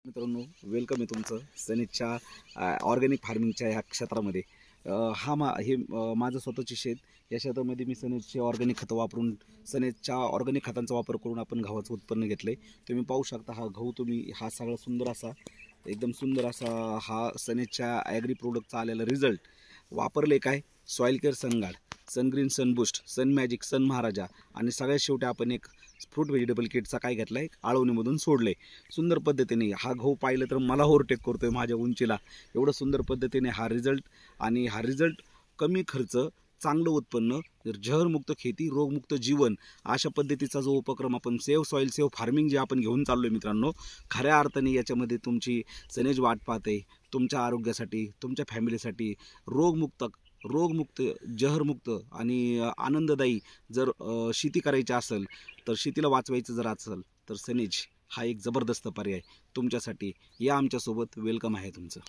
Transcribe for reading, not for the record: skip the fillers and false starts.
मित्रांनो, वेलकम आहे तुमचं सनेजच्या ऑर्गॅनिक फार्मिंगच्या ह्या क्षेत्रामध्ये। हे माझं स्वतःचे शेत। या शेतामध्ये मी सनेजचे ऑर्गॅनिक खतं वापरून सनेजच्या ऑर्गॅनिक खतांचा वापर करून आपण गव्हाचं उत्पन्न घेतलं आहे। तुम्ही पाहू शकता हा गहू, तुम्ही हा सगळा सुंदर असा एकदम सुंदर असा हा सनेजच्या ॲग्री प्रोडक्टचा आलेला रिझल्ट वापरले। काय सॉईल केअर, सनगार्ड, सनग्रीन, सनबूस्ट, सन मॅजिक, सन महाराजा आणि सगळ्यात शेवटी आपण एक फ्रूट व्हेजिटेबल किटचा काय घेतला आहे, आळवणीमधून सोडले। सुंदर पद्धतीने हा गहू पाहिलं तर मला ओव्हरटेक करतोय माझ्या उंचीला। एवढं सुंदर पद्धतीने हा रिझल्ट, आणि हा रिझल्ट कमी खर्च, चांगलं उत्पन्न, जहरमुक्त खेती, रोगमुक्त जीवन अशा पद्धतीचा जो उपक्रम आपण सेव्ह सॉईल सेव्ह फार्मिंग जे आपण घेऊन चाललोय मित्रांनो, खऱ्या अर्थाने याच्यामध्ये तुमची सनेज वाट पाहते तुमच्या आरोग्यासाठी, तुमच्या फॅमिलीसाठी रोगमुक्त, जहरमुक्त आणि आनंददायी जर शेती करायची असेल, तर शेतीला वाचवायचं जर असेल तर सनेज हा एक जबरदस्त पर्याय तुमच्यासाठी। या आमच्यासोबत, वेलकम आहे तुमचं।